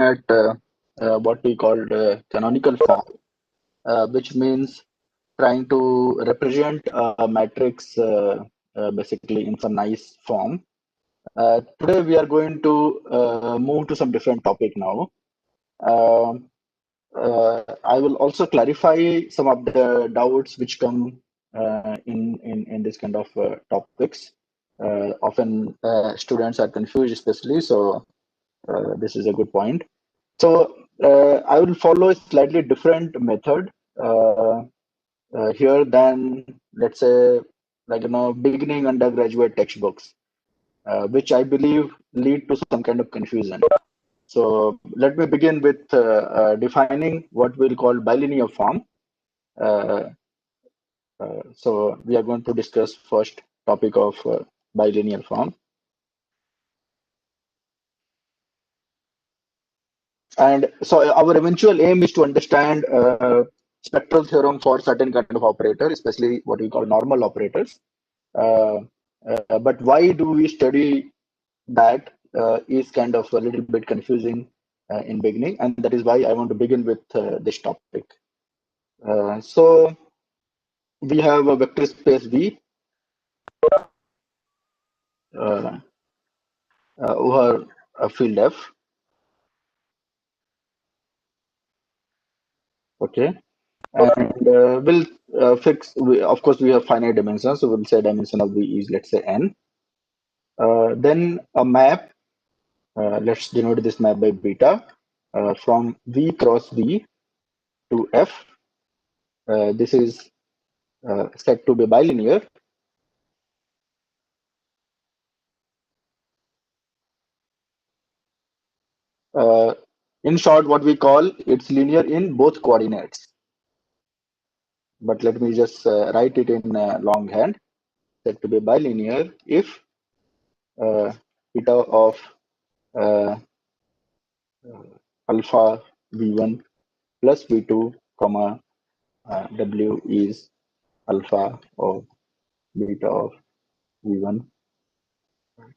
at what we call canonical form, which means trying to represent a matrix basically in some nice form. Today we are going to move to some different topic now. I will also clarify some of the doubts which come in this kind of topics. Often students are confused, especially. So this is a good point. So I will follow a slightly different method here than, let's say, like beginning undergraduate textbooks, which I believe lead to some kind of confusion. So let me begin with defining what we'll call bilinear form. So we are going to discuss first topic of bilinear form. And so our eventual aim is to understand spectral theorem for certain kind of operator, especially what we call normal operators. But why do we study that is kind of a little bit confusing in beginning, and that is why I want to begin with this topic. So we have a vector space V over a field F. Okay, and we'll fix. Of course, we have finite dimensions, so we'll say dimension of V is, let's say, n. Then a map. Let's denote this map by beta from V cross V to F. This is said to be bilinear. In short, what we call it's linear in both coordinates. But let me just write it in longhand. Said to be bilinear if beta of alpha v1 plus v2 comma w is alpha of beta of v1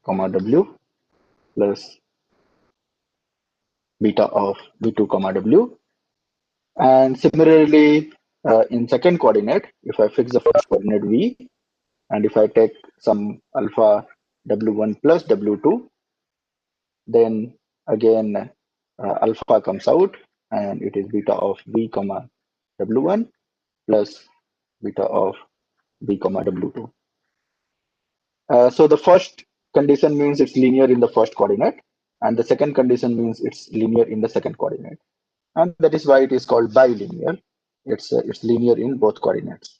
comma w plus beta of v2 comma w. And similarly, in second coordinate, if I fix the first coordinate v, and if I take some alpha w1 plus w2, then again alpha comes out, and it is beta of v comma w1 plus beta of v comma w2. So the first condition means it's linear in the first coordinate, and the second condition means it's linear in the second coordinate, and that is why it is called bilinear. It's linear in both coordinates.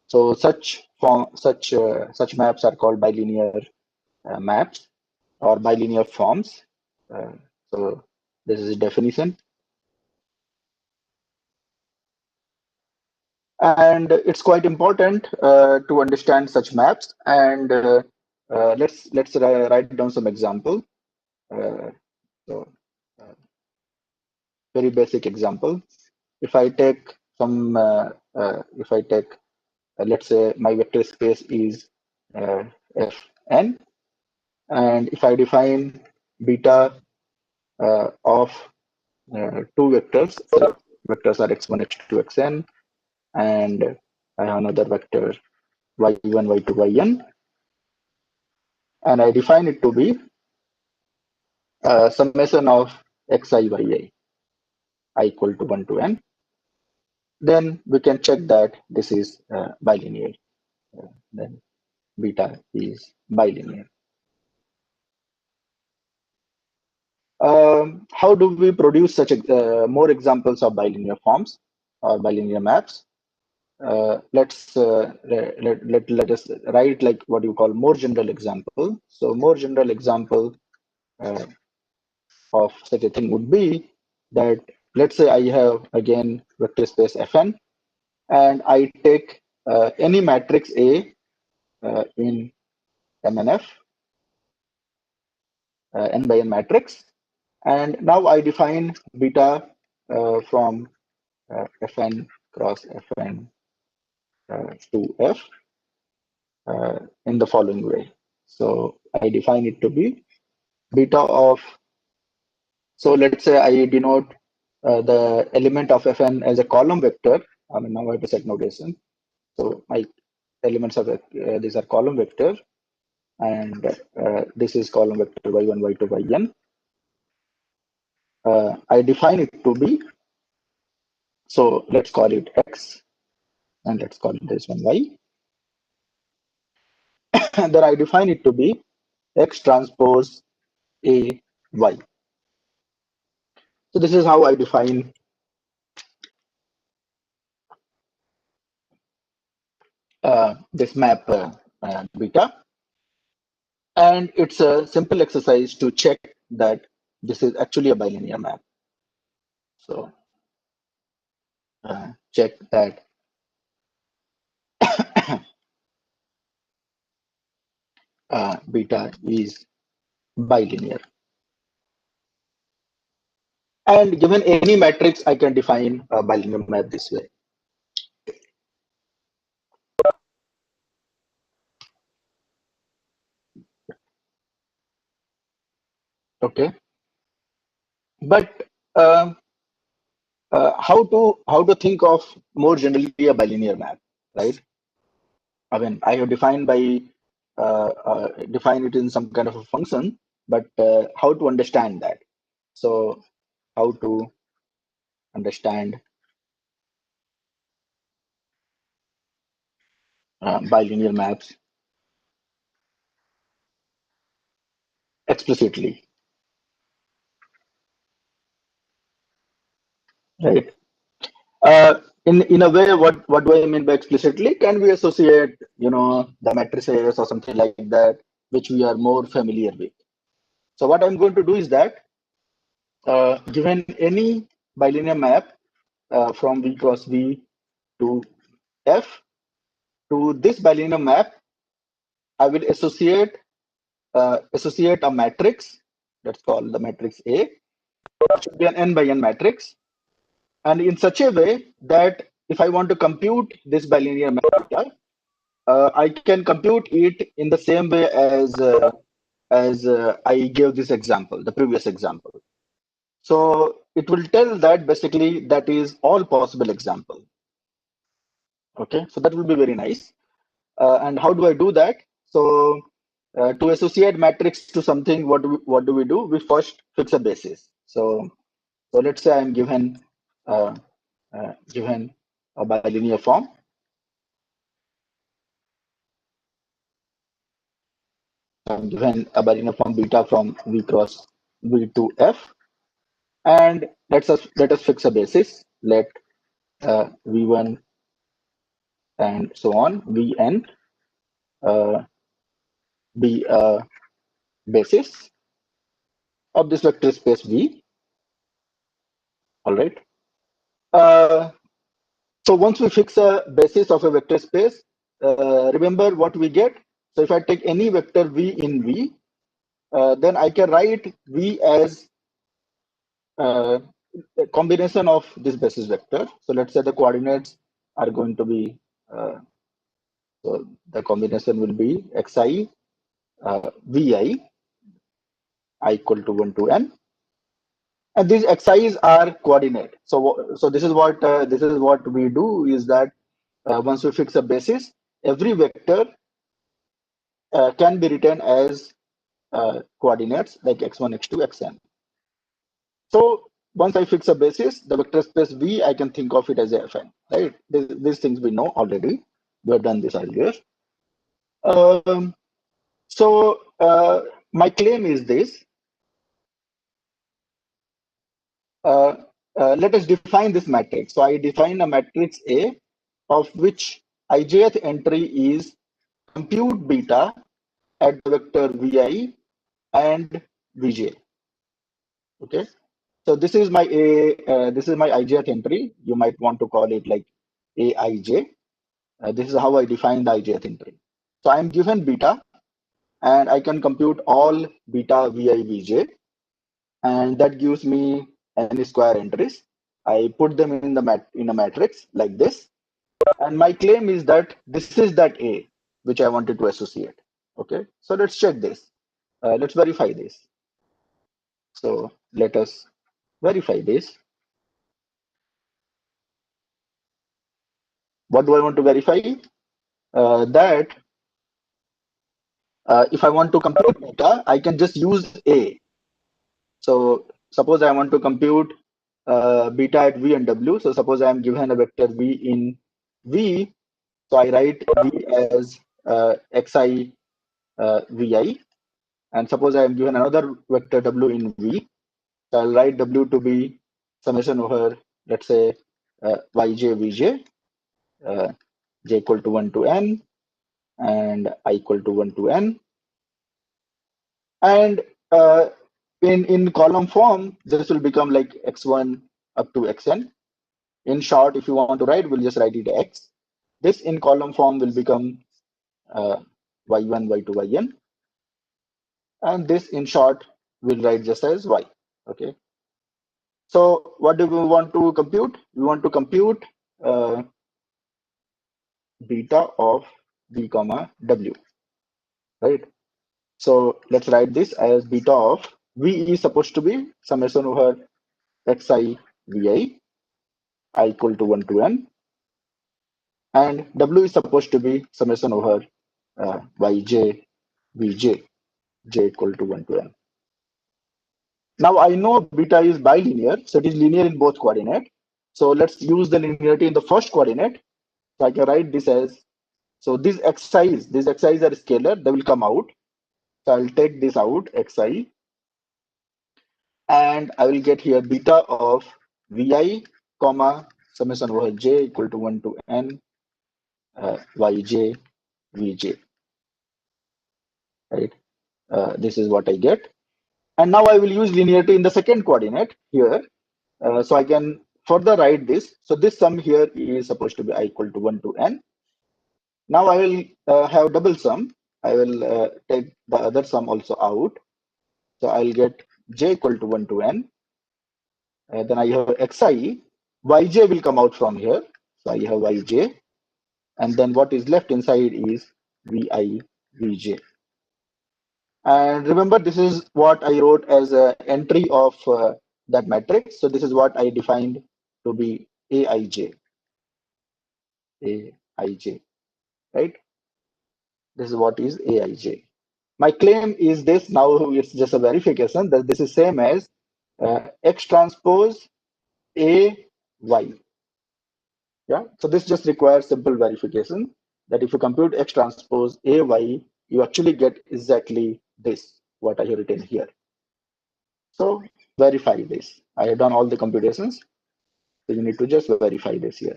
So such maps are called bilinear maps or bilinear forms. So this is a definition. And it's quite important to understand such maps. And let's write down some example. So very basic example. If I take some, let's say my vector space is Fn, and if I define beta of two vectors, vectors are x1, x2, xn, and I have another vector y1, y2, yn, and I define it to be summation of xi, yi, I equal to 1 to n, then we can check that this is bilinear. Then beta is bilinear. How do we produce such more examples of bilinear forms or bilinear maps? Let's let us write like what you call more general example. So more general example of such a thing would be that, let's say I have again vector space Fn, and I take any matrix A in MNF, n by n matrix, and now I define beta from Fn cross Fn to F in the following way. So I define it to be beta of So let's say I denote the element of Fn as a column vector. I mean, now I have to set notation. So my elements of these are column vector, and this is column vector y1, y2, yn. I define it to be, so let's call it x, and let's call it this one y. And then I define it to be x transpose a y. So this is how I define this map beta. And it's a simple exercise to check that this is actually a bilinear map. So check that beta is bilinear. And given any matrix, I can define a bilinear map this way. Okay, but how to think of more generally a bilinear map, right? I mean, I have defined by define it in some kind of a function, but how to understand that? So how to understand bilinear maps explicitly, right? In a way, what do I mean by explicitly? Can we associate, the matrices or something like that, which we are more familiar with? So what I'm going to do is that, given any bilinear map from V cross V to F, to this bilinear map, I will associate a matrix that's called the matrix A. It should be an n by n matrix, and in such a way that if I want to compute this bilinear map, I can compute it in the same way as I gave this example, the previous example. So it will tell that basically that is all possible example. Okay, so that will be very nice. And how do I do that? So to associate matrix to something, what do we do? We first fix a basis. So let's say I'm given given a bilinear form. I'm given a bilinear form beta from V cross V to F, and let us fix a basis. Let V1 and so on Vn be a basis of this vector space V. All right. Uh, so once we fix a basis of a vector space, remember what we get. So if I take any vector V in V, then I can write V as a combination of this basis vector. So let's say the coordinates are going to be, so the combination will be xi vi I equal to 1 to n, and these xi's are coordinate. So this is what we do is that once we fix a basis, every vector can be written as coordinates like x1, x2, xn. So once I fix a basis, the vector space V, I can think of it as a Fn, right? These things we know already. We have done this earlier. So my claim is this. Let us define this matrix. So I define a matrix A of which ijth entry is compute beta at the vector Vi and Vj. Okay. So this is my this is my ijth entry. You might want to call it like Aij. This is how I define the ijth entry. So I am given beta, and I can compute all beta Vi Vj, and that gives me n square entries. I put them in a matrix like this, and my claim is that this is that A which I wanted to associate. Okay, so let's check this. Let's verify this. So let us verify this. What do I want to verify? That if I want to compute beta, I can just use A. So suppose I want to compute beta at V and W. So suppose I am given a vector V in V. So I write V as xi Vi. And suppose I am given another vector W in V. So I'll write W to be summation over, let's say, Yj Vj, j equal to 1 to n, and I equal to 1 to n. And in column form, this will become like x1 up to xn. In short, if you want to write, we'll just write it x. This in column form will become y1, y2, yn. And this in short, we'll write just as y. Okay. So what do we want to compute? We want to compute beta of v comma w, right? So let's write this as beta of v is supposed to be summation over xi vi, I equal to 1 to n, and w is supposed to be summation over yj vj, j equal to 1 to n. Now I know beta is bilinear, so it is linear in both coordinates. So let's use the linearity in the first coordinate. So I can write this as, so these xi's are scalar, they will come out. So I'll take this out, xi, and I will get here beta of vi, comma, summation over j equal to 1 to n yj vj, right? This is what I get. And now I will use linearity in the second coordinate here. So I can further write this. So this sum here is supposed to be I equal to 1 to n. Now I will have double sum. I will take the other sum also out. So I'll get j equal to 1 to n. Then I have xi. Yj will come out from here. So I have yj. And then what is left inside is vi, vj. And remember, this is what I wrote as an entry of that matrix. So this is what I defined to be aij, right? This is what is aij. My claim is this. Now it's just a verification that this is same as x transpose a y. Yeah. So this just requires simple verification that if you compute x transpose a y, you actually get exactly this, what I have written here. So verify this. I have done all the computations. So you need to just verify this here.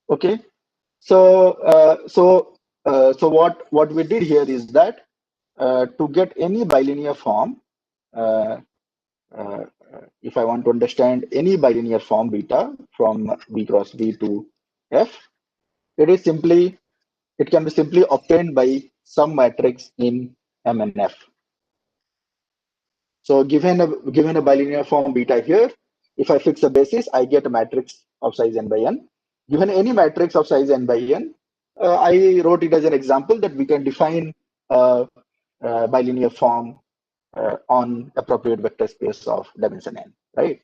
Okay. So what we did here is that to get any bilinear form, if I want to understand any bilinear form beta from V cross V to F, it can be simply obtained by some matrix in M and F. So given a bilinear form beta here, if I fix a basis, I get a matrix of size n by n. Given any matrix of size n by n, I wrote it as an example that we can define bilinear form on appropriate vector space of dimension n, right?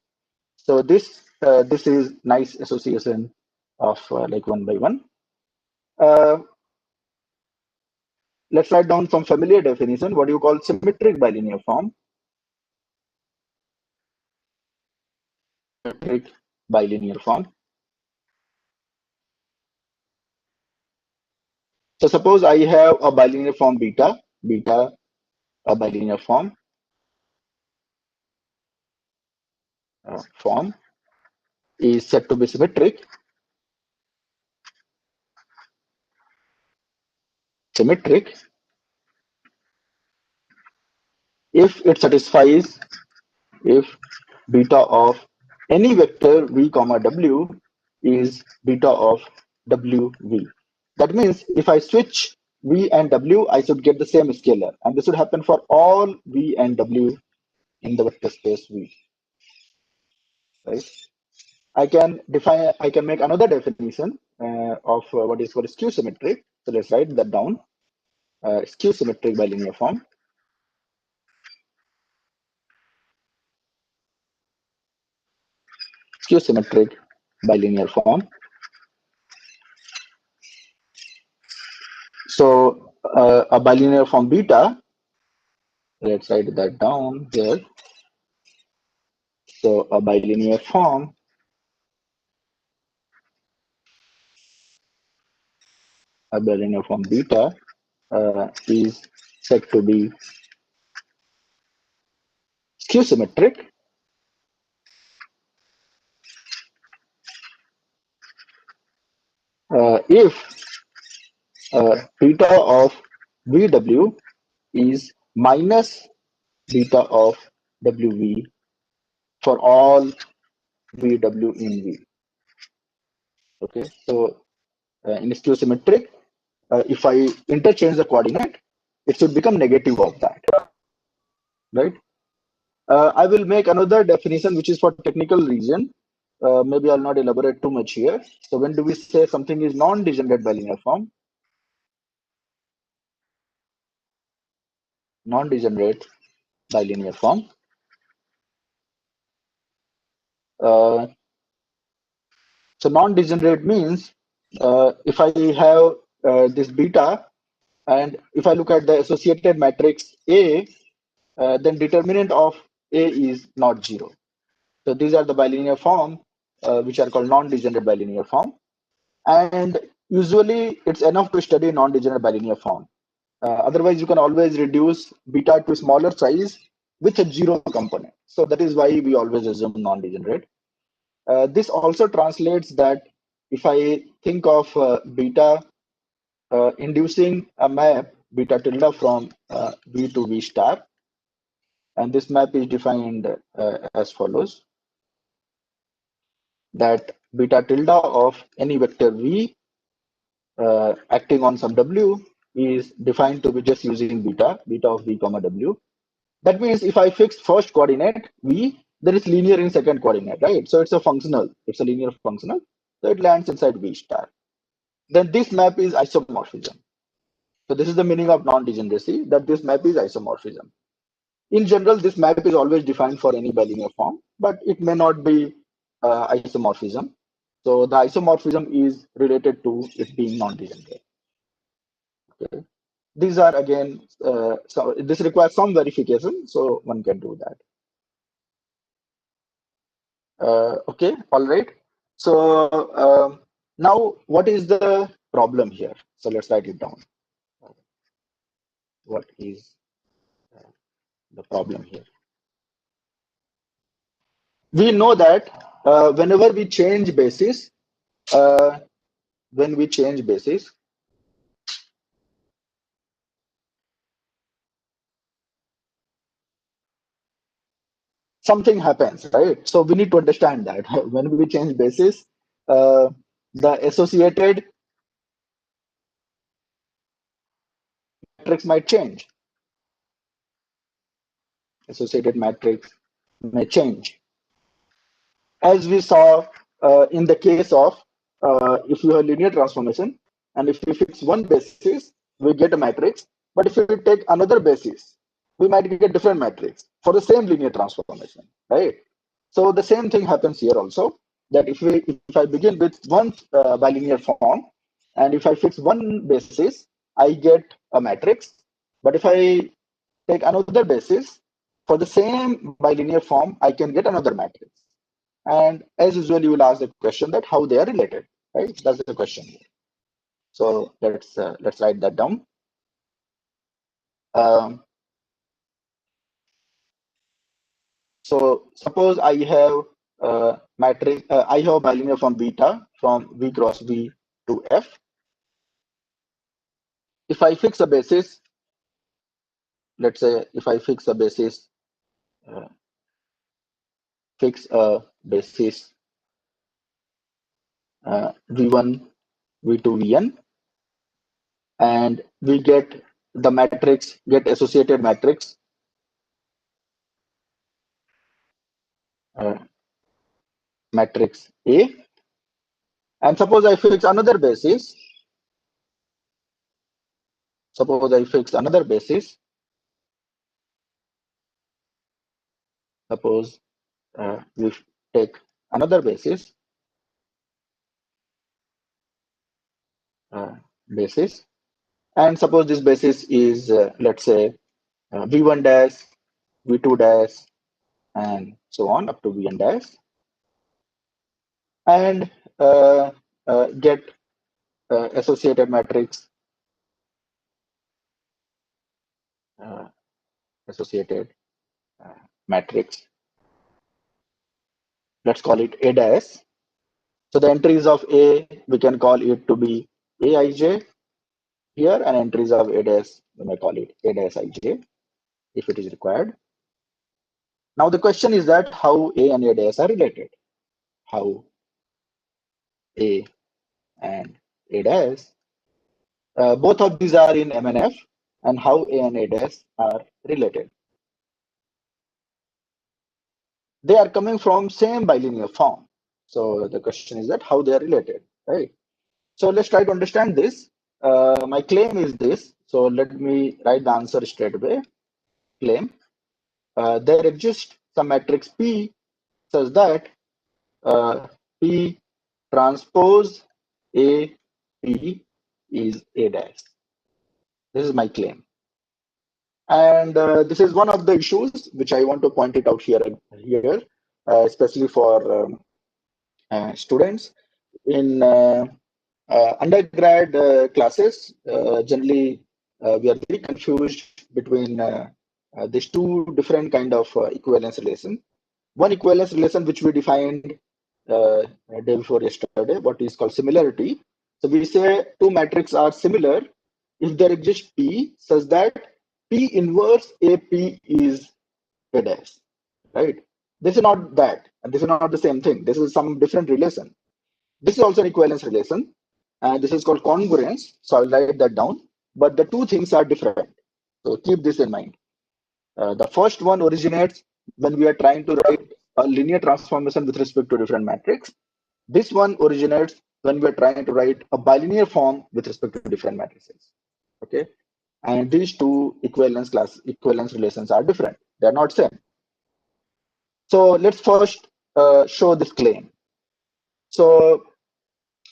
So this is nice association of like 1 by 1. Let's write down some familiar definition. What do you call symmetric bilinear form? Symmetric bilinear form. So suppose I have a bilinear form beta, a bilinear form, form is said to be symmetric. Symmetric if it satisfies, if beta of any vector v comma w is beta of wv. That means if I switch v and w, I should get the same scalar, and this would happen for all v and w in the vector space v. Right? I can make another definition of what is called skew symmetric. So let's write that down. Skew symmetric bilinear form. skew symmetric bilinear form. So a bilinear form beta, let's write that down here. So a bilinear form beta is said to be skew symmetric if beta of VW is minus beta of WV for all VW in V. Okay, so in skew symmetric, if I interchange the coordinate, it should become negative of that, right? I will make another definition which is for technical reason. Maybe I'll not elaborate too much here. So when do we say something is non-degenerate bilinear form? Non-degenerate bilinear form. Uh, so non-degenerate means if I have this beta, and if I look at the associated matrix A, then determinant of A is not zero. So these are the bilinear form which are called non-degenerate bilinear form. And usually it's enough to study non-degenerate bilinear form. Otherwise, you can always reduce beta to smaller size with a zero component. So that is why we always assume non-degenerate. This also translates that if I think of beta inducing a map beta tilde from V to V star, and this map is defined as follows: that beta tilde of any vector V acting on some W is defined to be just using beta of V comma W. That means if I fix first coordinate V, then it's linear in second coordinate, right? So it's a functional, it's a linear functional. So it lands inside V star. Then this map is isomorphism. So this is the meaning of non-degeneracy, that this map is isomorphism. In general, this map is always defined for any bilinear form, but it may not be isomorphism. So the isomorphism is related to it being non-degenerate. Okay. These are again, so this requires some verification, so one can do that. Okay, all right. So now what is the problem here? So let's write it down. What is the problem here? We know that whenever we change basis, uh, when we change basis, something happens, right? So we need to understand that when we change basis, the associated matrix might change. Associated matrix may change. As we saw in the case of if you have linear transformation, and if we fix one basis, we get a matrix. But if we take another basis, we might get different matrix for the same linear transformation, right? So the same thing happens here also. That if I begin with one bilinear form, and if I fix one basis, I get a matrix. But if I take another basis for the same bilinear form, I can get another matrix. And as usual, you will ask the question that how they are related, right? That's the question. So let's write that down. Um, so suppose I have matrix. I have bilinear form beta from V cross V to F. If I fix a basis, let's say if I fix a basis, uh, V1, V2, Vn, and we get the matrix, get associated matrix matrix A. And suppose I fix another basis. Suppose I fix another basis. Suppose we take another basis, and suppose this basis is let's say v1 dash, v2 dash, and so on up to vn dash, and get associated matrix, uh, associated matrix. Let's call it A dash. So the entries of A, we can call it to be Aij here, and entries of A dash, we may call it A dash Ij if it is required. Now the question is that how A and A dash are related. How A and A dash, both of these are in MNF, and how A and A dash are related. They are coming from same bilinear form. So the question is that how they are related, right? So let's try to understand this. My claim is this. So let me write the answer straight away. Claim. There exists some matrix P such that P transpose A P is A dash. This is my claim. And this is one of the issues which I want to point it out here, especially for students in undergrad classes. Generally, we are very confused between these two different kind of equivalence relation. One equivalence relation which we defined day before yesterday, what is called similarity. So we say two matrices are similar if there exists P such that P inverse AP is A dash, right? This is not that, and this is not the same thing. This is some different relation. This is also an equivalence relation, and this is called congruence. So I'll write that down. But the two things are different. So keep this in mind. The first one originates when we are trying to write a linear transformation with respect to different matrix. This one originates when we are trying to write a bilinear form with respect to different matrices. Okay, and these two equivalence relations are different. They are not same. So let's first show this claim. So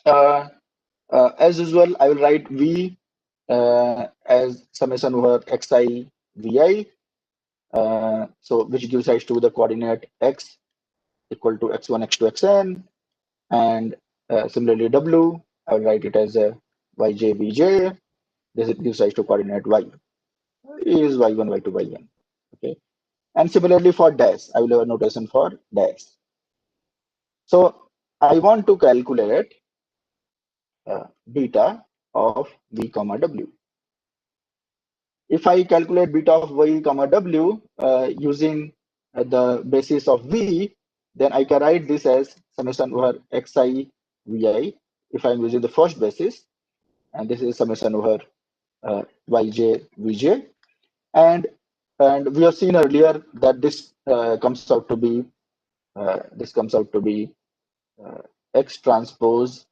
as usual, I will write V as summation over xi vi, so which gives rise to the coordinate x equal to x1, x2, xn, and similarly w, I will write it as a yj vj. This gives rise to coordinate y is y1, y2, yn. Okay, and similarly for dash, I will have a notation for dash. So I want to calculate beta of v comma w. If I calculate beta of y comma w using the basis of v, then I can write this as summation over xi vi if I'm using the first basis, and this is summation over yj vj, and we have seen earlier that this comes out to be x transpose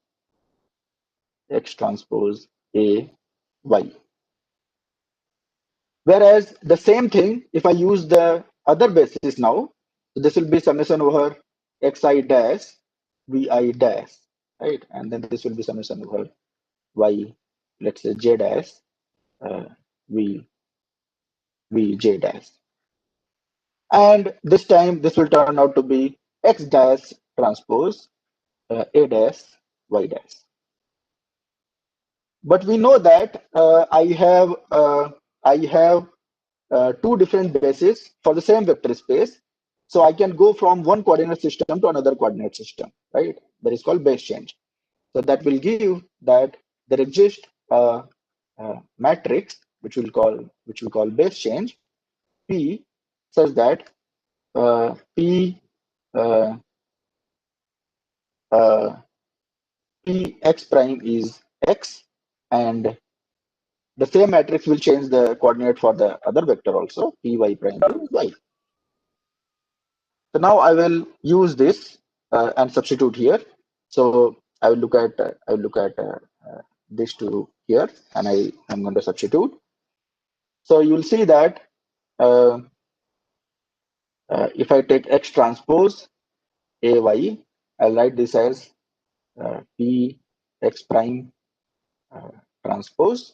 a y. Whereas the same thing, if I use the other basis now, so this will be summation over xi dash vi dash, right? And then this will be summation over y, let's say j dash v j dash. And this time this will turn out to be x dash transpose a dash y dash. But we know that I have two different bases for the same vector space. So I can go from one coordinate system to another coordinate system, right? That is called base change. So that will give that there exists a matrix which we call base change P, such that P P x prime is x, and the same matrix will change the coordinate for the other vector also. Py prime is y. So now I will use this and substitute here. So I will look at this two here, and I am going to substitute. So you will see that if I take x transpose ay, I'll write this as P x prime transpose.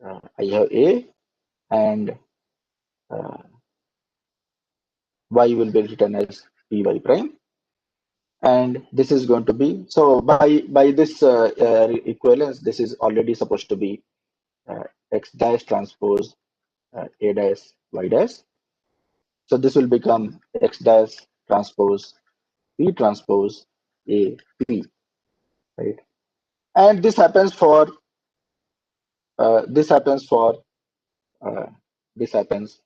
I have A, and Y will be written as Py prime. And this is going to be, so by this equivalence, this is already supposed to be x dash transpose A dash Y dash. So this will become x dash transpose P transpose A P, right? And this happens for this happens for this happens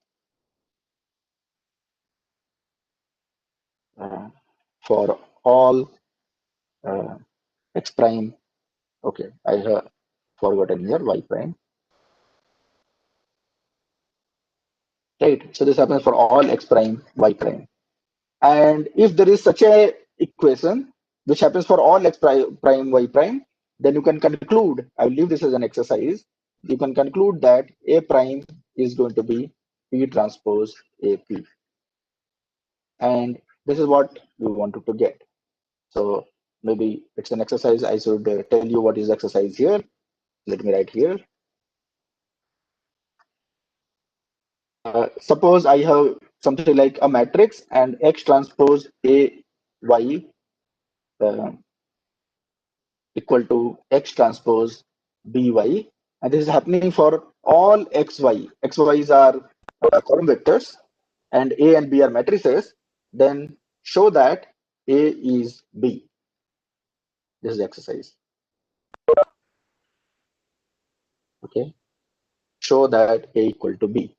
for all x prime. Okay, I have forgotten here y prime. Right. So this happens for all x prime, y prime. And if there is such a equation which happens for all x prime, y prime, then you can conclude, I will leave this as an exercise, you can conclude that A prime is going to be P transpose AP. And this is what we wanted to get. So maybe it's an exercise. I should tell you what is exercise here. Let me write here. Suppose I have something like a matrix and X transpose A Y equal to X transpose BY. And this is happening for all XY. XYs are column vectors and A and B are matrices. Then show that A is B. This is the exercise. Okay. Show that A equal to B.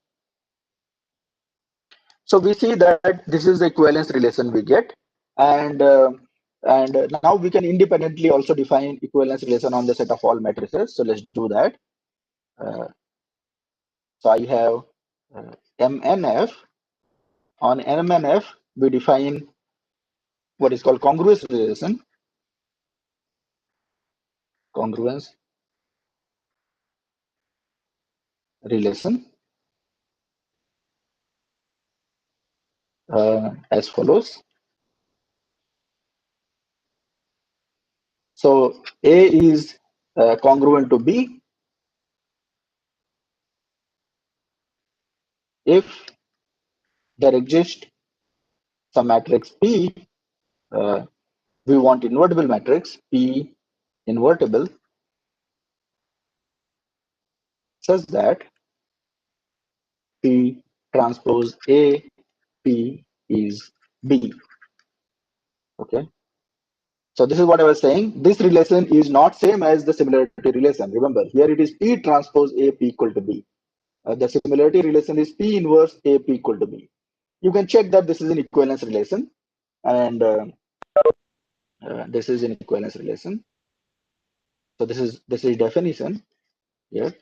So we see that this is the equivalence relation we get, and now we can independently also define equivalence relation on the set of all matrices. So let's do that. So I have MNF. On MNF, we define what is called congruence relation. Congruence relation as follows. So A is congruent to B if there exists some matrix P. We want invertible matrix P invertible such that P transpose A P is B. Okay. So this is what I was saying. This relation is not same as the similarity relation. Remember, here it is P transpose A P equal to B. The similarity relation is P inverse A P equal to B. You can check that this is an equivalence relation, and this is an equivalence relation. So this is definition. Here,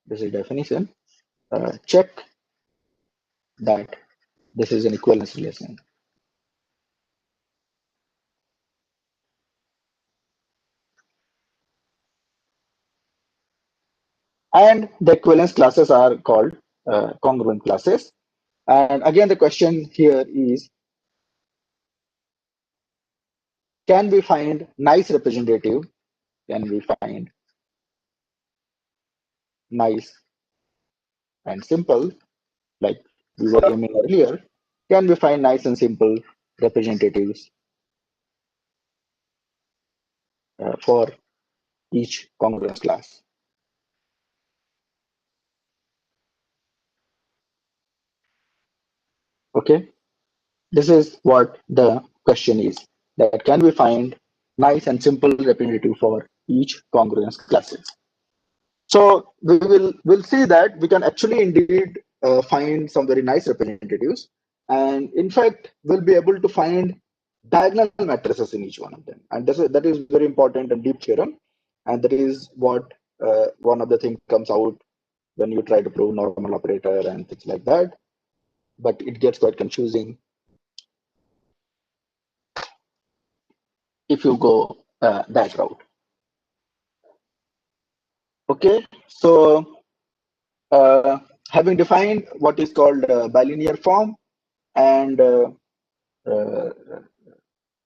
this is definition. Check that this is an equivalence relation. And the equivalence classes are called congruent classes. And again, the question here is, can we find nice representative? Can we find nice and simple, like we were aiming earlier? Can we find nice and simple representatives for each congruence class? Okay, this is what the question is, that can we find nice and simple representative for each congruence classes? So we'll see that we can actually indeed find some very nice representatives, and in fact we'll be able to find diagonal matrices in each one of them, and that is very important and deep theorem, and that is what one of the things comes out when you try to prove normal operator and things like that, but it gets quite confusing if you go that route. Okay, so having defined what is called bilinear form and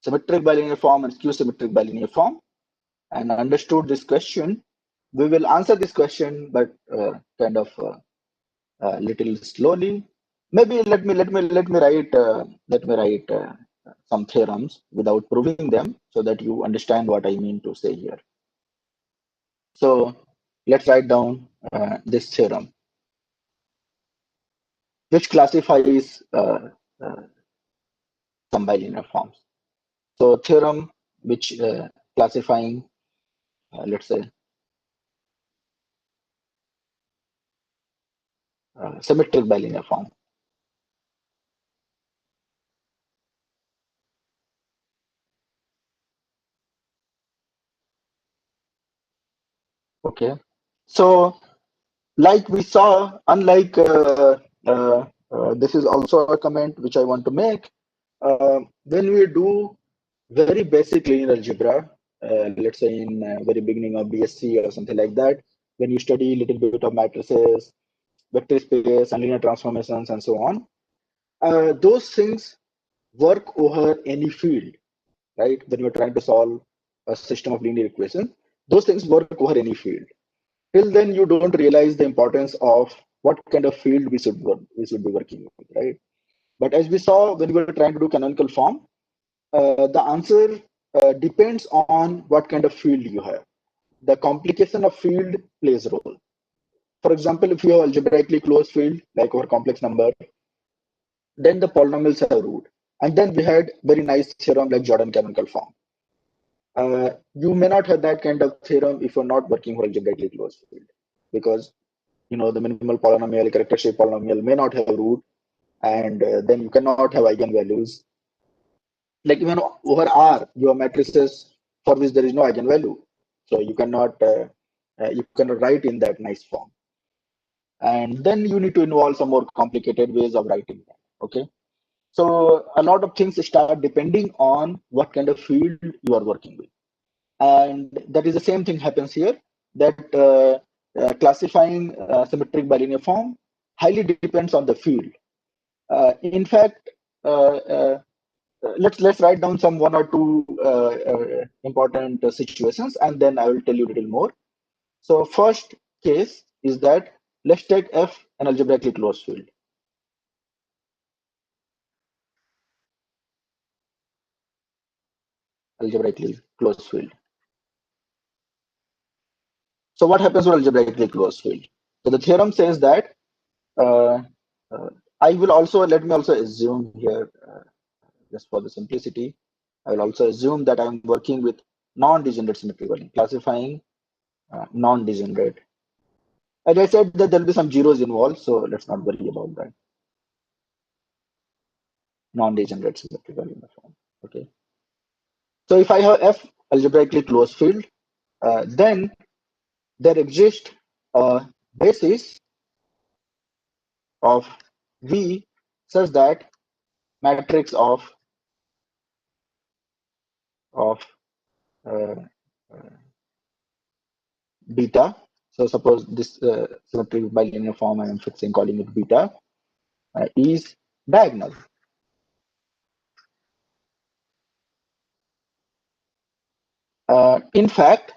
symmetric bilinear form and skew symmetric bilinear form, and understood this question. We will answer this question, but kind of little slowly. Maybe let me write some theorems without proving them, so that you understand what I mean to say here. So let's write down this theorem, which classifies some bilinear forms. So theorem which classifying, let's say, symmetric bilinear form. Okay. So like we saw, unlike this is also a comment which I want to make. When we do very basic linear algebra, let's say in very beginning of BSc or something like that, when you study a little bit of matrices, vector space, and linear transformations, and so on, those things work over any field, right? When you're trying to solve a system of linear equations, those things work over any field. Till then, you don't realize the importance of what kind of field we should be working with, right? But as we saw when we were trying to do canonical form, the answer depends on what kind of field you have. The complication of field plays a role. For example, if you have algebraically closed field, like our complex number, then the polynomials have root. And then we had very nice theorem like Jordan canonical form. You may not have that kind of theorem if you're not working for algebraically closed field, because the minimal polynomial, characteristic polynomial may not have root, and then you cannot have eigenvalues. Like even over R, your matrices for which there is no eigenvalue, so you cannot write in that nice form. And then you need to involve some more complicated ways of writing that. Okay, so a lot of things start depending on what kind of field you are working with, and that is the same thing happens here. That classifying symmetric bilinear form highly depends on the field. In fact, let's write down some one or two important situations, and then I will tell you a little more. So first case is that let's take F an algebraically closed field. Algebraically closed field. So what happens to algebraically closed field? So the theorem says that uh, I will also let me also assume here, just for the simplicity, I will also assume that I'm working with non-degenerate symmetric bilinear, classifying non-degenerate. As I said, that there will be some zeros involved, so let's not worry about that. Non-degenerate symmetric bilinear form. Okay. So if I have F algebraically closed field, then there exists a basis of V such that matrix of uh, beta. So suppose this symmetric bilinear form I am fixing, calling it beta, is diagonal. In fact,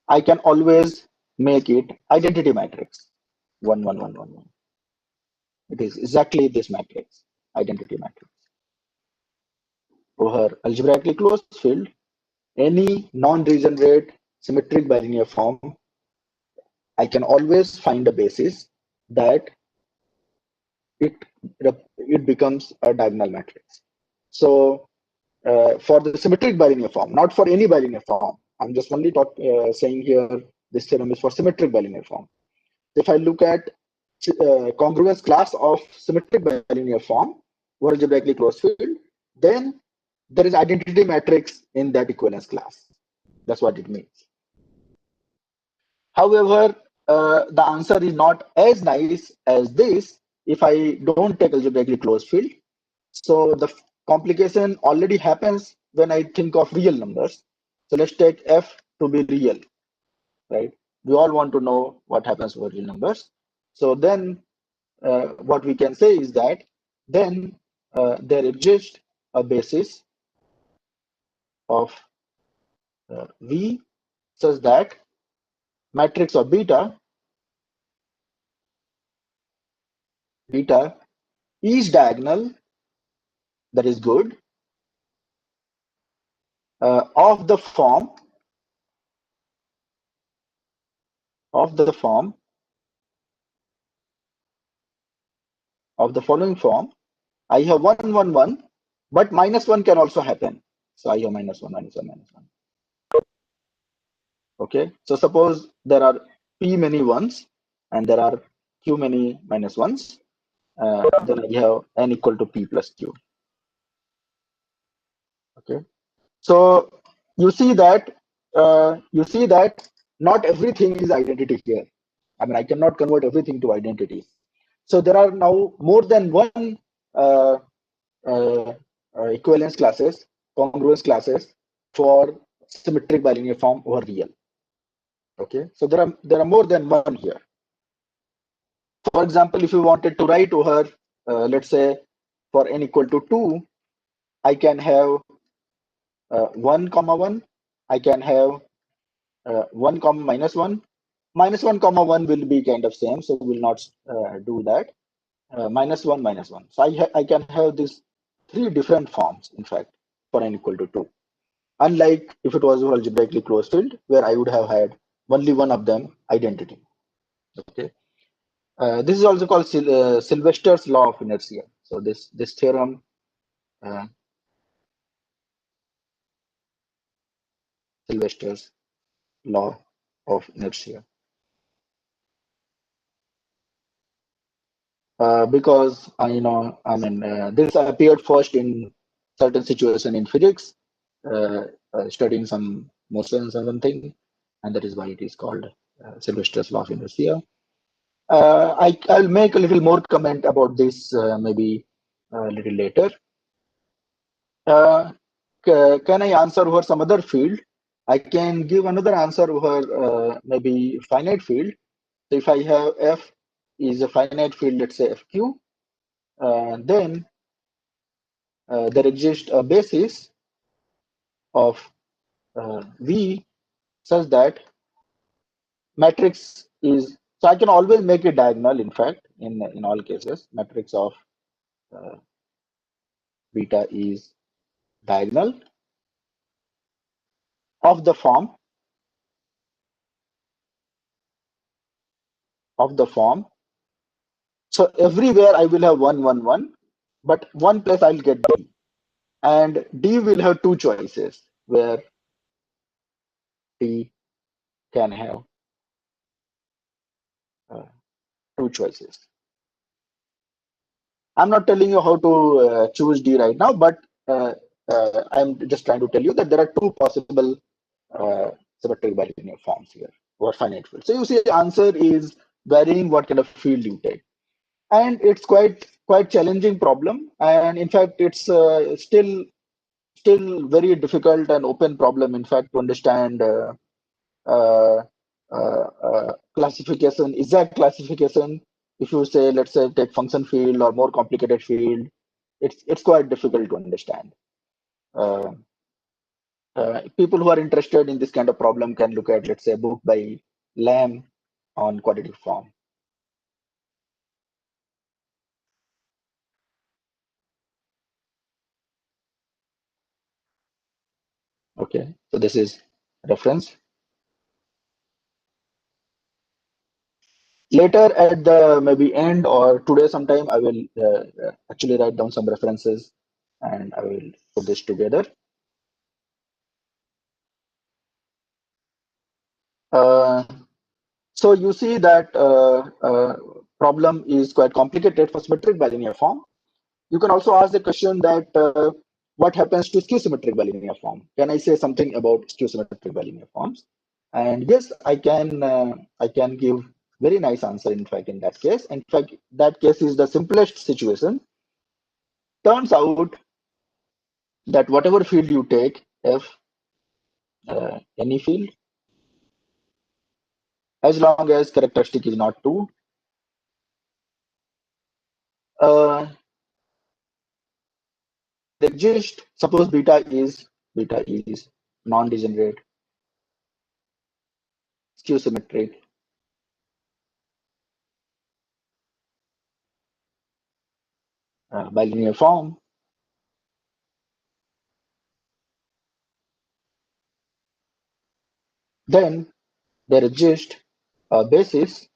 I can always make it identity matrix 1 1 1 1 1. It is exactly this matrix, identity matrix. Over algebraically closed field, any non-regenerate symmetric bilinear form, I can always find a basis that it becomes a diagonal matrix. So for the symmetric bilinear form, not for any bilinear form, I'm just only saying here this theorem is for symmetric bilinear form. If I look at congruence class of symmetric bilinear form over algebraically closed field, then there is identity matrix in that equivalence class. That's what it means. However, the answer is not as nice as this if I don't take algebraically closed field. So the complication already happens when I think of real numbers. So let's take F to be real, right? We all want to know what happens for real numbers. So then what we can say is that then there exists a basis of V such that matrix of beta is diagonal, that is good, of the form of the following form. I have 1, 1, 1, but -1 can also happen. So I have -1, -1, -1. Okay. So suppose there are p many ones and there are q many -1s. Then I have n equal to p plus q. Okay. So you see that not everything is identity here. I mean, I cannot convert everything to identity. So there are now more than one uh, equivalence classes, congruence classes for symmetric bilinear form over real. Okay, so there are more than one here. For example, if you wanted to write over, let's say, for n equal to 2, I can have 1 comma 1. I can have 1 comma -1. -1 comma 1 will be kind of same, so we will not do that. -1 -1. So I can have these 3 different forms, in fact, for n equal to 2. Unlike if it was algebraically closed field, where I would have had only one of them identity. Okay. This is also called Sylvester's law of inertia. So this theorem, Sylvester's law of inertia, because this appeared first in certain situation in physics, studying some motions or something, and that is why it is called Sylvester's law of inertia. I'll make a little more comment about this maybe a little later. Can I answer over some other field? I can give another answer over maybe finite field. So if I have F is a finite field, let's say FQ, then there exists a basis of V such that matrix is, so I can always make it diagonal, in fact, in all cases, matrix of beta is diagonal of the form So everywhere I will have 1, 1, 1, but one place I'll get D. And D will have 2 choices where D can have 2 choices. I'm not telling you how to choose D right now, but I'm just trying to tell you that there are 2 possible symmetric bilinear forms here or finite field. So you see the answer is varying what kind of field you take. And it's quite challenging problem. And in fact, it's still very difficult and open problem, in fact, to understand classification, exact classification. If you say, let's say, take function field or more complicated field, it's quite difficult to understand. People who are interested in this kind of problem can look at, let's say, a book by Lamb on quadratic form. Okay, so this is reference. Later at the maybe end or today sometime, I will actually write down some references and I will put this together. So you see that problem is quite complicated for symmetric bilinear form. You can also ask the question that what happens to skew symmetric bilinear form? Can I say something about skew symmetric bilinear forms? And yes, I can give very nice answer. In fact, in that case, that case is the simplest situation. Turns out that whatever field you take, F, any field, as long as characteristic is not 2, uh, they exist. Suppose beta is non-degenerate, skew symmetric, bilinear form. Then there exists a basis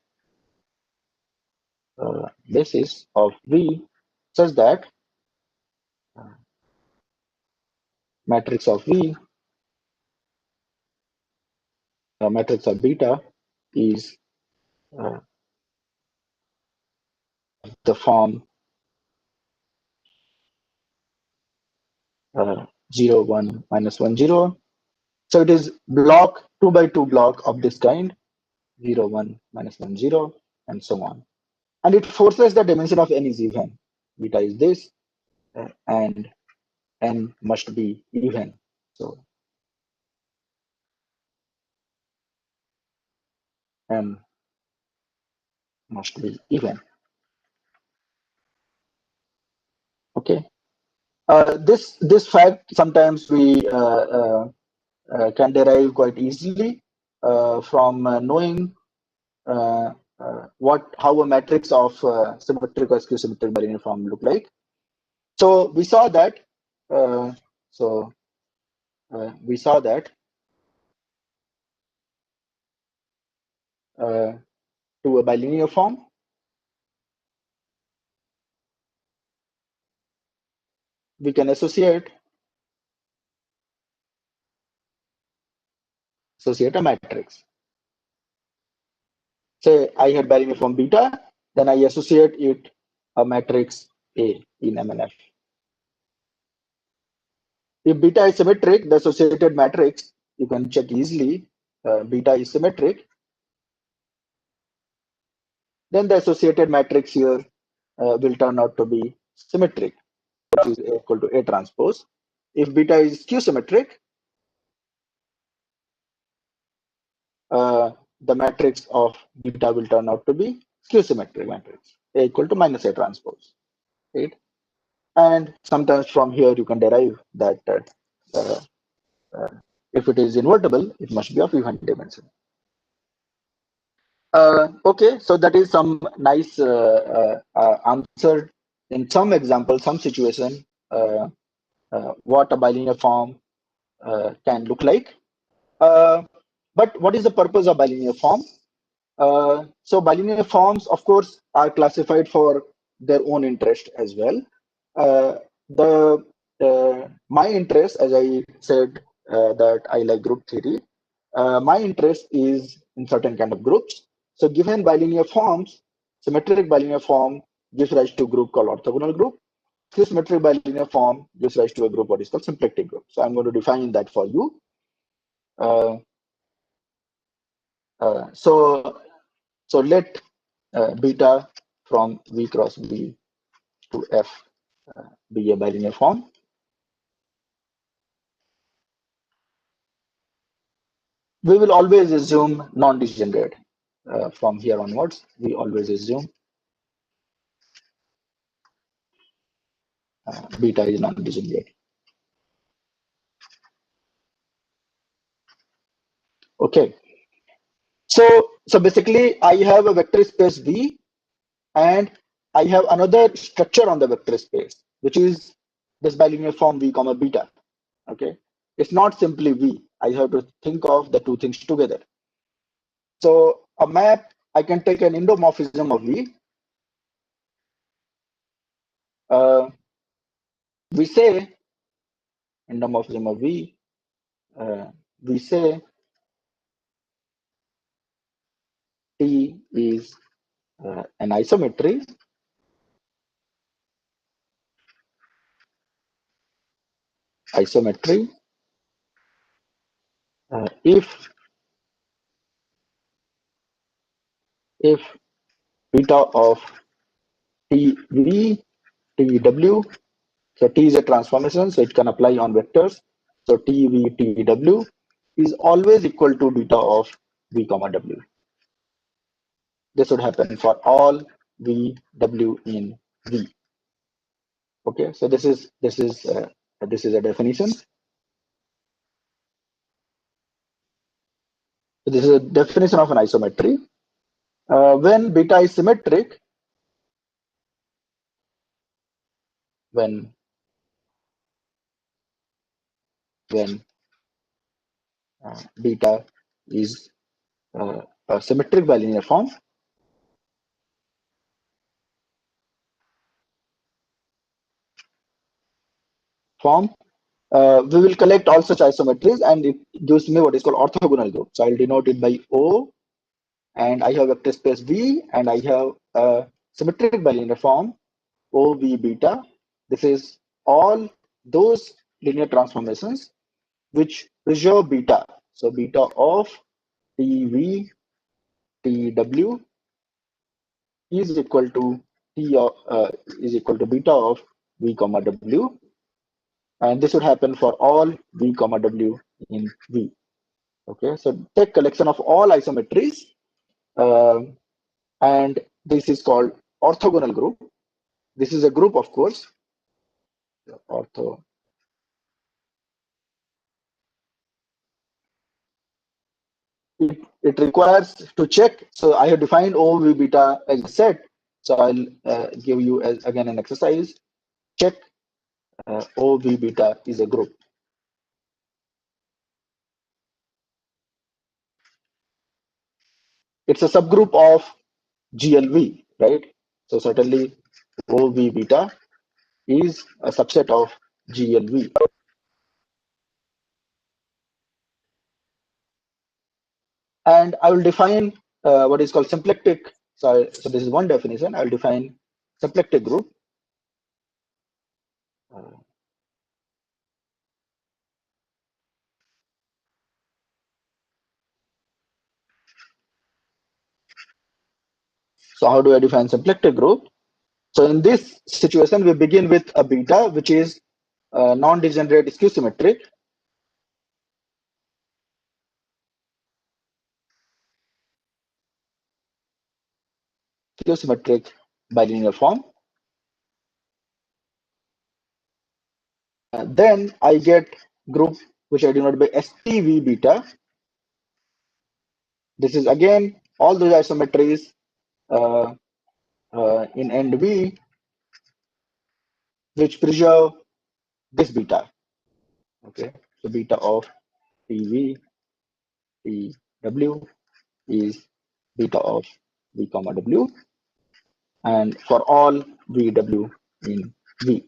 of V such that matrix of V, matrix of beta is the form 0, 1, -1, 0. So it is block 2 by 2 block of this kind, 0, 1, -1, 0, and so on. And it forces the dimension of n is even. Beta is this, and n must be even. So n must be even. Okay. This fact sometimes we can derive quite easily from knowing how a matrix of symmetric or skew symmetric bilinear form look like. So we saw that. We saw that to a bilinear form, we can associate a matrix. Say I had bilinear form beta, then I associate it a matrix A in MNF. If beta is symmetric, the associated matrix, you can check easily, beta is symmetric, then the associated matrix here will turn out to be symmetric, which is equal to A transpose. If beta is skew symmetric, the matrix of beta will turn out to be skew symmetric matrix, A equal to minus A transpose. Right? And sometimes from here you can derive that if it is invertible, it must be of even dimension. Okay, so that is some nice answer in some example, some situation, what a bilinear form can look like. But what is the purpose of bilinear form? So bilinear forms, of course, are classified for their own interest as well. My interest, as I said, that I like group theory. My interest is in certain kind of groups. So given bilinear forms, symmetric bilinear form gives rise to a group called orthogonal group. This symmetric bilinear form gives rise to a group what is called symplectic group. So I'm going to define that for you. So let beta from V cross B to F be a bilinear form. We will always assume non-degenerate. From here onwards, we always assume beta is non-degenerate. Okay. So basically, I have a vector space V, and I have another structure on the vector space, which is this bilinear form V comma beta. Okay. It's not simply V. I have to think of the two things together. So a map, I can take an endomorphism of V. We say endomorphism of V. We say T is an isometry if beta of TV, TW, so T is a transformation, so it can apply on vectors. So TV, TW is always equal to beta of V comma W. This would happen for all V, W in V. Okay, so this is a definition. So this is a definition of an isometry. When beta is symmetric, when beta is a symmetric bilinear form, we will collect all such isometries and it gives me what is called orthogonal group. So I'll denote it by O, and I have vector space V, and I have a symmetric bilinear form OV beta. This is all those linear transformations which preserve beta. So beta of TV TW is equal to is equal to beta of V comma W, and this would happen for all V comma W in V. Okay, so take collection of all isometries, and this is called orthogonal group. This is a group, of course. Ortho. It requires to check. So I have defined OV beta as a set. So I'll give you again an exercise. Check OV beta is a group. It's a subgroup of GLV, right? So certainly OV beta is a subset of GLV. And I will define what is called symplectic. So this is one definition. I will define symplectic group. So how do I define symplectic group? So in this situation, we begin with a beta, which is non-degenerate skew symmetric. Skew symmetric bilinear form. Then I get group which I denote by SPV beta. This is again all those isometries in end V which preserve this beta. Okay, so beta of TV TW is beta of V comma W, and for all VW in V.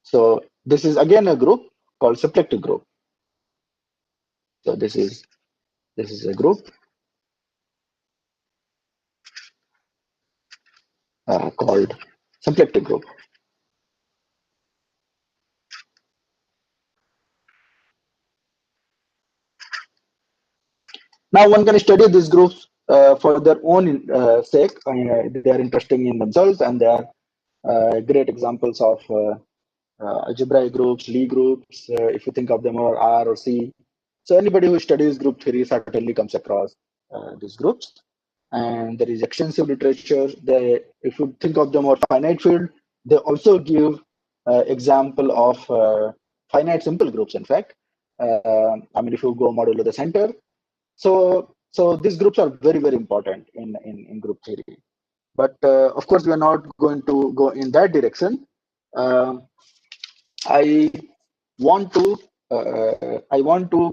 So this is again a group called symplectic group. So this is a group called symplectic group. Now one can study these groups for their own sake. They are interesting in themselves, and they are great examples of algebraic groups, Lie groups, if you think of them, or R or C. So anybody who studies group theory certainly comes across these groups. And there is extensive literature. If you think of them or finite field, they also give example of finite simple groups. In fact, I mean, if you go modulo the center, so these groups are very, very important in group theory. But of course, we are not going to go in that direction. I want to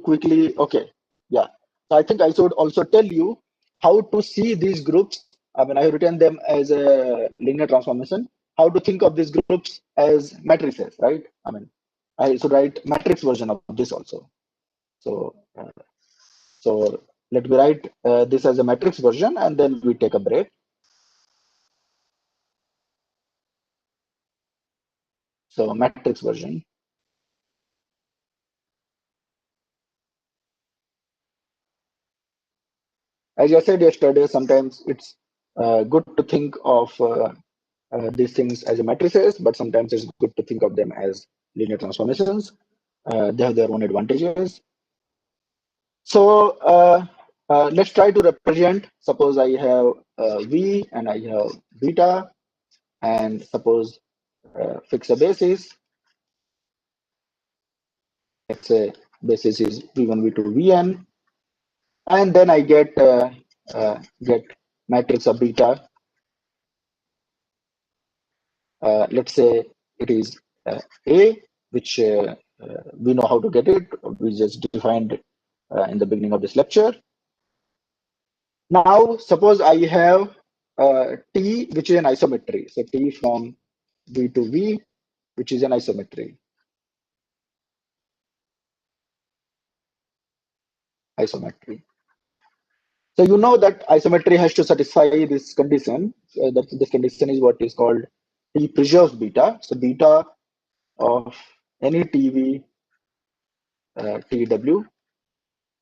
quickly. Okay, yeah. So I think I should also tell you how to see these groups. I mean, I have written them as a linear transformation. How to think of these groups as matrices, right? I mean, I should write matrix version of this also. So, so let me write this as a matrix version, and then we take a break. So matrix version. As I said yesterday, sometimes it's good to think of these things as a matrices, but sometimes it's good to think of them as linear transformations. They have their own advantages. So let's try to represent. Suppose I have V and I have beta, and suppose fix a basis. Let's say basis is v1, v2, vn, and then I get matrix of beta. Let's say it is A, which we know how to get it. We just defined in the beginning of this lecture. Now, suppose I have T, which is an isometry. So T from V to V, which is an isometry. So you know that isometry has to satisfy this condition. That this condition is what is called T preserves beta. So beta of any TV TW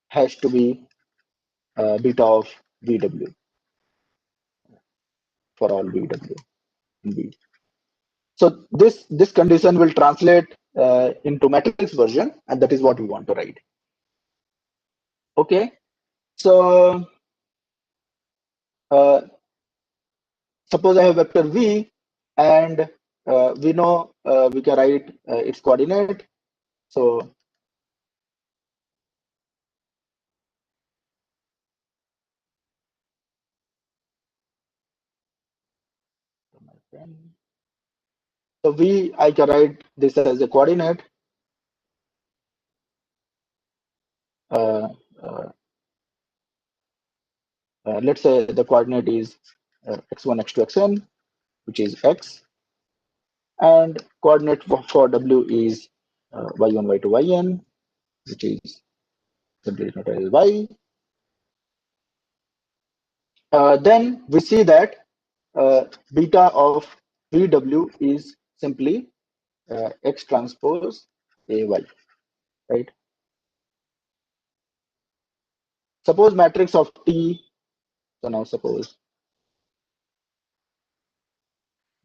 has to be beta of VW for all VW in V. So this condition will translate into matrix version, and that is what we want to write. Okay, so suppose I have vector V, and we know we can write its coordinate. So V, I can write this as a coordinate. Let's say the coordinate is x1, x2, xn, which is x, and coordinate for W is y1, y2, yn, which is simply noted as y. Then we see that beta of VW is simply x transpose AY, right? Suppose matrix of T, so now suppose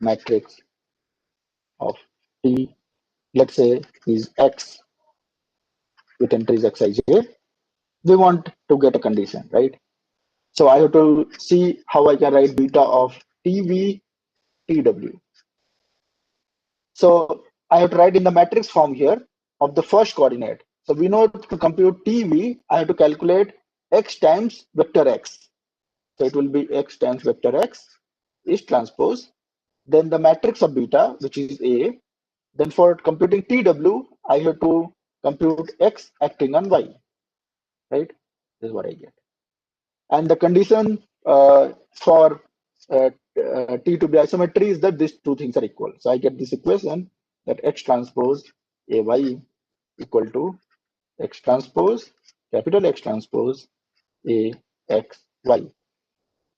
matrix of T, let's say, is X with entries Xij. We want to get a condition, right? So I have to see how I can write beta of TV TW. So I have to write in the matrix form here of the first coordinate. So we know to compute TV, I have to calculate x times vector x. So it will be x times vector x is transpose. Then the matrix of beta, which is A. Then for computing TW, I have to compute x acting on y, right? This is what I get. And the condition for T to be isometry is that these two things are equal. So I get this equation that x transpose AY equal to x transpose, capital X transpose AXY.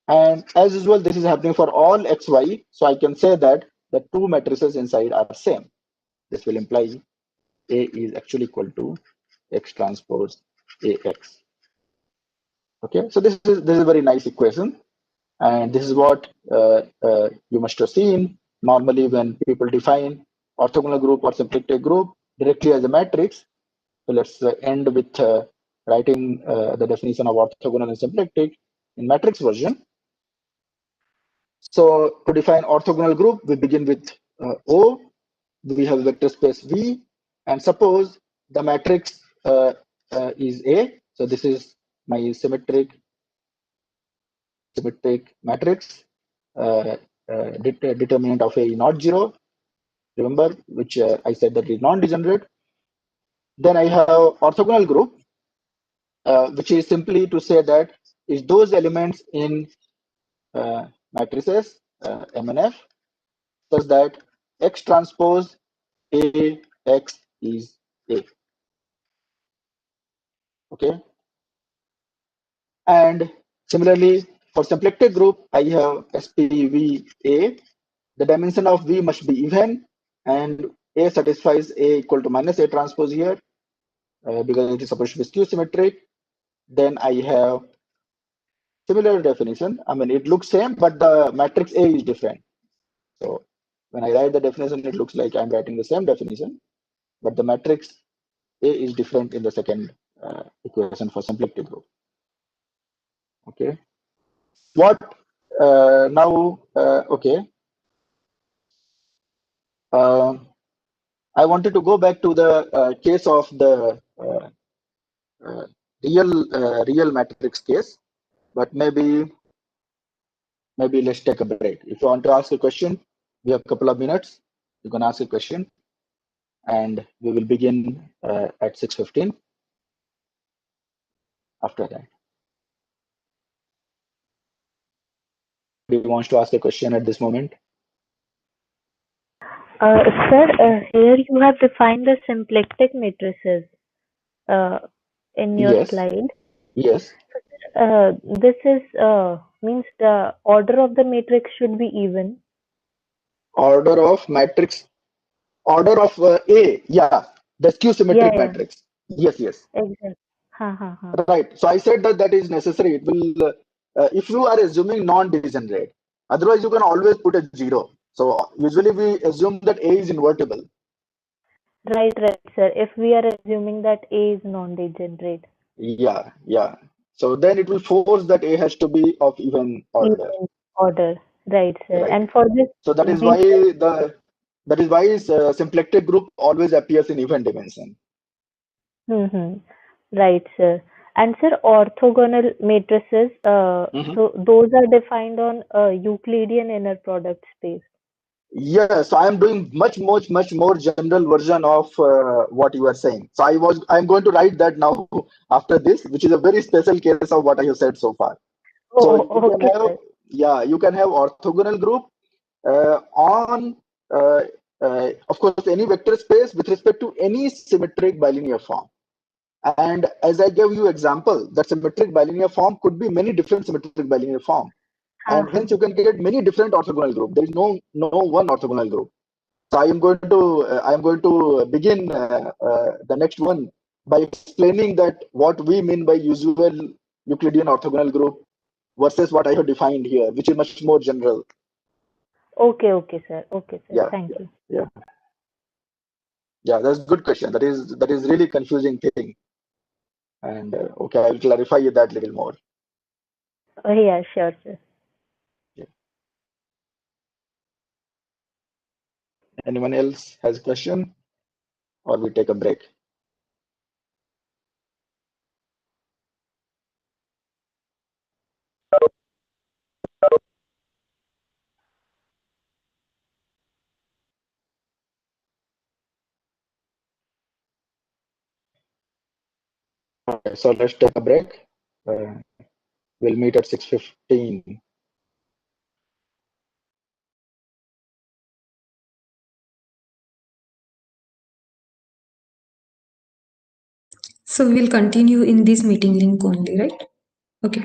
And as usual, this is happening for all xy. So I can say that the two matrices inside are same. This will imply A is actually equal to X transpose AX. Okay, so this is a very nice equation. And this is what you must have seen normally when people define orthogonal group or symplectic group directly as a matrix. So let's end with writing the definition of orthogonal and symplectic in matrix version. So to define orthogonal group, we begin with O. We have vector space V, and suppose the matrix is A. So this is my symmetric matrix. Determinant of A is not 0. Remember, which I said that is non-degenerate. Then I have orthogonal group, which is simply to say that is those elements in matrices M and F such that X transpose A X is A. Okay. And similarly, for symplectic group, I have SPVA. The dimension of V must be even, and A satisfies A equal to minus A transpose here because it is supposed to be skew symmetric. Then I have similar definition. I mean, it looks same, but the matrix A is different. So when I write the definition, it looks like I'm writing the same definition, but the matrix A is different in the second equation for symplectic group. Okay. What now? Okay. I wanted to go back to the case of the uh, real matrix case, but maybe let's take a break. If you want to ask a question, we have a couple of minutes. You can ask a question, and we will begin at 6:15. After that, do you want to ask a question at this moment? Sir, here you have defined the symplectic matrices uh, in your Yes. slide. Yes. This is means the order of the matrix should be even. Order of matrix. Order of A. Yeah. The skew Yeah, symmetric yeah, matrix. Yes. Yes. exactly. Ha ha ha. Right. So I said that is necessary. It will, if you are assuming non-degenerate, otherwise you can always put a zero. So usually we assume that A is invertible. Right, right, sir. If we are assuming that A is non-degenerate, Yeah, yeah. So then it will force that A has to be of even order. even order. Right, sir. Right. And for this, So we that is why symplectic group always appears in even dimension. mm-hmm. Right, sir. And sir, orthogonal matrices, Mhm. so those are defined on Euclidean inner product space. Yeah, so I am doing much more general version of what you are saying. So I'm going to write that now after this, which is a very special case of what I have said so far. So Oh, you can okay, have, sir. yeah, you can have orthogonal group on, of course, any vector space with respect to any symmetric bilinear form. And as I gave you example, that symmetric bilinear form could be many different symmetric bilinear form, Ha and ha. hence you can get many different orthogonal group. There is no one orthogonal group. So I am going to begin the next one by explaining that what we mean by usual Euclidean orthogonal group versus what I have defined here, which is much more general. Okay, okay, sir. Okay, sir. Yeah, Thank yeah, you. yeah, yeah. That's a good question. That is really confusing thing, and okay, I will clarify that little more. Oh, yeah, sure, sir. Yeah. Anyone else has a question, or we take a break? Okay, so let's take a break. Uh, we'll meet at 6:15. So we will continue in this meeting link only, right? Okay.